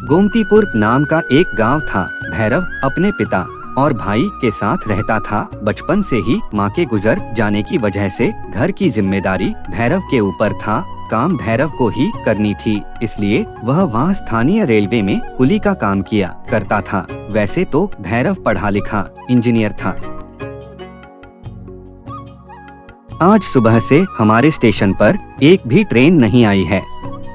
गोमतीपुर नाम का एक गांव था। भैरव अपने पिता और भाई के साथ रहता था। बचपन से ही मां के गुजर जाने की वजह से घर की जिम्मेदारी भैरव के ऊपर था। काम भैरव को ही करनी थी, इसलिए वह वहाँ स्थानीय रेलवे में कुली का काम किया करता था। वैसे तो भैरव पढ़ा लिखा इंजीनियर था। आज सुबह से हमारे स्टेशन पर एक भी ट्रेन नहीं आई है।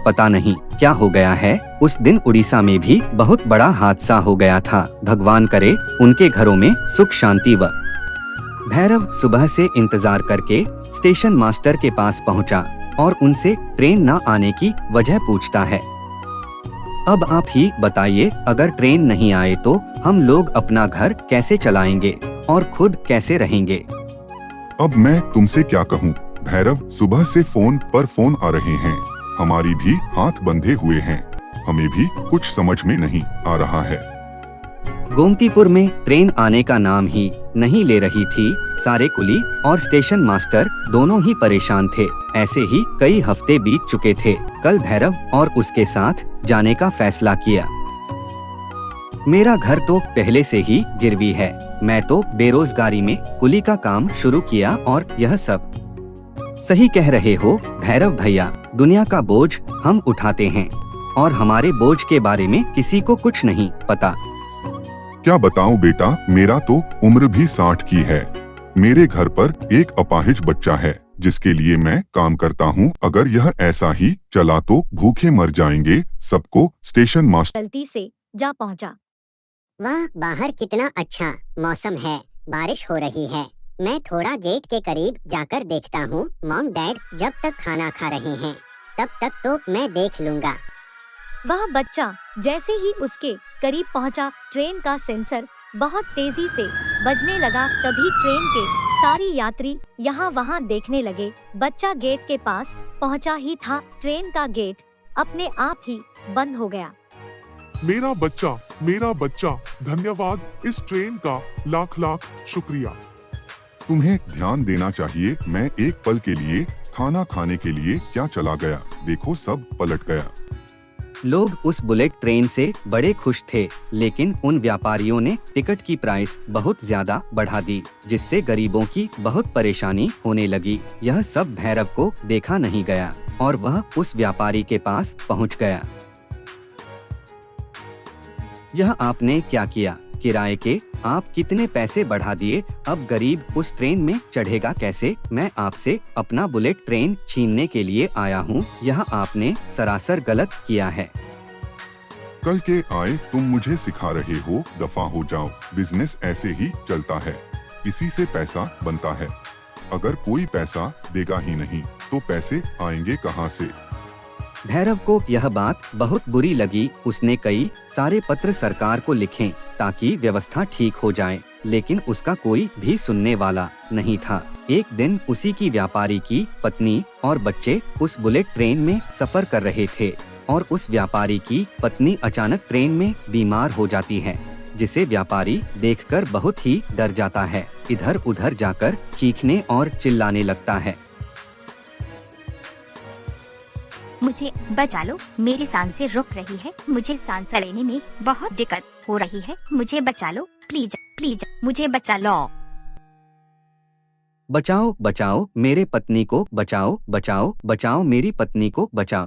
पता नहीं क्या हो गया है। उस दिन उड़ीसा में भी बहुत बड़ा हादसा हो गया था। भगवान करे उनके घरों में सुख शांति व। भैरव सुबह से इंतजार करके स्टेशन मास्टर के पास पहुंचा और उनसे ट्रेन न आने की वजह पूछता है। अब आप ही बताइए, अगर ट्रेन नहीं आए तो हम लोग अपना घर कैसे चलाएंगे और खुद कैसे रहेंगे? अब मैं तुमसे क्या कहूँ भैरव, सुबह से फोन पर फोन आ रहे हैं, हमारी भी हाथ बंधे हुए हैं, हमें भी कुछ समझ में नहीं आ रहा है। गोमतीपुर में ट्रेन आने का नाम ही नहीं ले रही थी। सारे कुली और स्टेशन मास्टर दोनों ही परेशान थे। ऐसे ही कई हफ्ते बीत चुके थे। कल भैरव और उसके साथ जाने का फैसला किया। मेरा घर तो पहले से ही गिरवी है। मैं तो बेरोजगारी में कुली का काम शुरू किया और यह सब। सही कह रहे हो भैरव भैया, दुनिया का बोझ हम उठाते हैं और हमारे बोझ के बारे में किसी को कुछ नहीं पता। क्या बताऊं बेटा, मेरा तो उम्र भी 60 की है। मेरे घर पर एक अपाहिज बच्चा है जिसके लिए मैं काम करता हूं। अगर यह ऐसा ही चला तो भूखे मर जाएंगे। सबको स्टेशन मास्टर गलती से जा पहुंचा। वाह, बाहर कितना अच्छा मौसम है, बारिश हो रही है। मैं थोड़ा गेट के करीब जाकर देखता हूँ। मॉम डैड जब तक खाना खा रहे हैं तब तक तो मैं देख लूँगा। वह बच्चा जैसे ही उसके करीब पहुंचा, ट्रेन का सेंसर बहुत तेजी से बजने लगा। तभी ट्रेन के सारी यात्री यहाँ वहाँ देखने लगे। बच्चा गेट के पास पहुँचा ही था, ट्रेन का गेट अपने आप ही बंद हो गया। मेरा बच्चा, धन्यवाद इस ट्रेन का लाख लाख शुक्रिया। तुम्हें ध्यान देना चाहिए। मैं एक पल के लिए खाना खाने के लिए क्या चला गया, देखो सब पलट गया। लोग उस बुलेट ट्रेन से बड़े खुश थे, लेकिन उन व्यापारियों ने टिकट की प्राइस बहुत ज्यादा बढ़ा दी, जिससे गरीबों की बहुत परेशानी होने लगी। यह सब भैरव को देखा नहीं गया और वह उस व्यापारी के पास पहुंच गया। यह आपने क्या किया? किराए के आप कितने पैसे बढ़ा दिए? अब गरीब उस ट्रेन में चढ़ेगा कैसे? मैं आपसे अपना बुलेट ट्रेन छीनने के लिए आया हूँ। यह आपने सरासर गलत किया है। कल के आए तुम मुझे सिखा रहे हो, दफा हो जाओ। बिजनेस ऐसे ही चलता है, इसी से पैसा बनता है। अगर कोई पैसा देगा ही नहीं तो पैसे आएंगे कहाँ से? भैरव को यह बात बहुत बुरी लगी। उसने कई सारे पत्र सरकार को लिखे ताकि व्यवस्था ठीक हो जाए, लेकिन उसका कोई भी सुनने वाला नहीं था। एक दिन उसी की व्यापारी की पत्नी और बच्चे उस बुलेट ट्रेन में सफर कर रहे थे और उस व्यापारी की पत्नी अचानक ट्रेन में बीमार हो जाती है, जिसे व्यापारी देखकर बहुत ही डर जाता है। इधर उधर जाकर चीखने और चिल्लाने लगता है। मुझे बचा लो, मेरी सांसें रुक रही है, मुझे सांस लेने में बहुत दिक्कत हो रही है, मुझे बचा लो, प्लीज प्लीज मुझे बचा लो। बचाओ बचाओ मेरे पत्नी को, बचाओ बचाओ बचाओ मेरी पत्नी को बचाओ।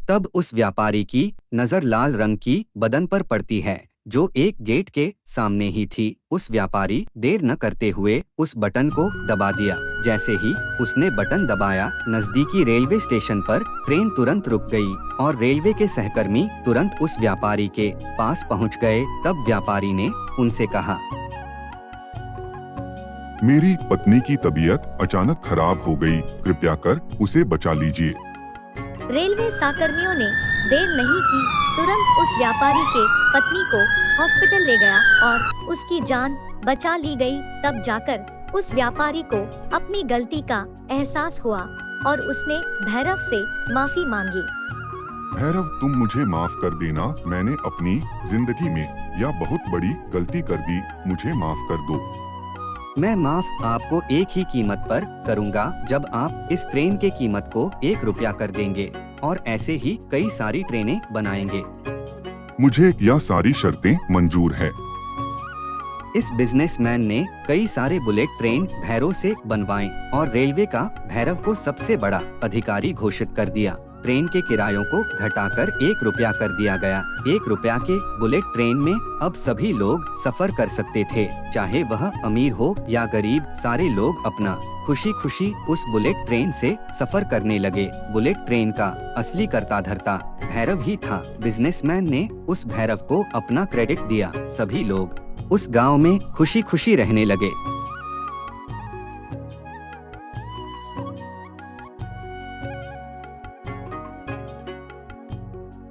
तब उस व्यापारी की नजर लाल रंग की बदन पर पड़ती है, जो एक गेट के सामने ही थी। उस व्यापारी देर न करते हुए उस बटन को दबा दिया। जैसे ही उसने बटन दबाया, नजदीकी रेलवे स्टेशन पर ट्रेन तुरंत रुक गई और रेलवे के सहकर्मी तुरंत उस व्यापारी के पास पहुंच गए। तब व्यापारी ने उनसे कहा, मेरी पत्नी की तबीयत अचानक खराब हो गई, कृपया कर उसे बचा लीजिए। रेलवे सहकर्मियों ने देर नहीं की, तुरंत उस व्यापारी के पत्नी को हॉस्पिटल ले गया और उसकी जान बचा ली गई। तब जाकर उस व्यापारी को अपनी गलती का एहसास हुआ और उसने भैरव से माफी मांगी। भैरव, तुम मुझे माफ कर देना। मैंने अपनी जिंदगी में यह बहुत बड़ी गलती कर दी, मुझे माफ कर दो। मैं माफ आपको एक ही कीमत पर करूंगा, जब आप इस ट्रेन के कीमत को 1 रुपया कर देंगे और ऐसे ही कई सारी ट्रेनें बनाएंगे। मुझे यह सारी शर्तें मंजूर है। इस बिजनेसमैन ने कई सारे बुलेट ट्रेन भैरव से बनवाए और रेलवे का भैरव को सबसे बड़ा अधिकारी घोषित कर दिया। ट्रेन के किरायों को घटाकर 1 रुपया कर दिया गया। 1 रुपया के बुलेट ट्रेन में अब सभी लोग सफर कर सकते थे, चाहे वह अमीर हो या गरीब। सारे लोग अपना खुशी खुशी उस बुलेट ट्रेन से सफर करने लगे। बुलेट ट्रेन का असली कर्ता धर्ता भैरव ही था। बिजनेसमैन ने उस भैरव को अपना क्रेडिट दिया। सभी लोग उस गांव में खुशी खुशी रहने लगे।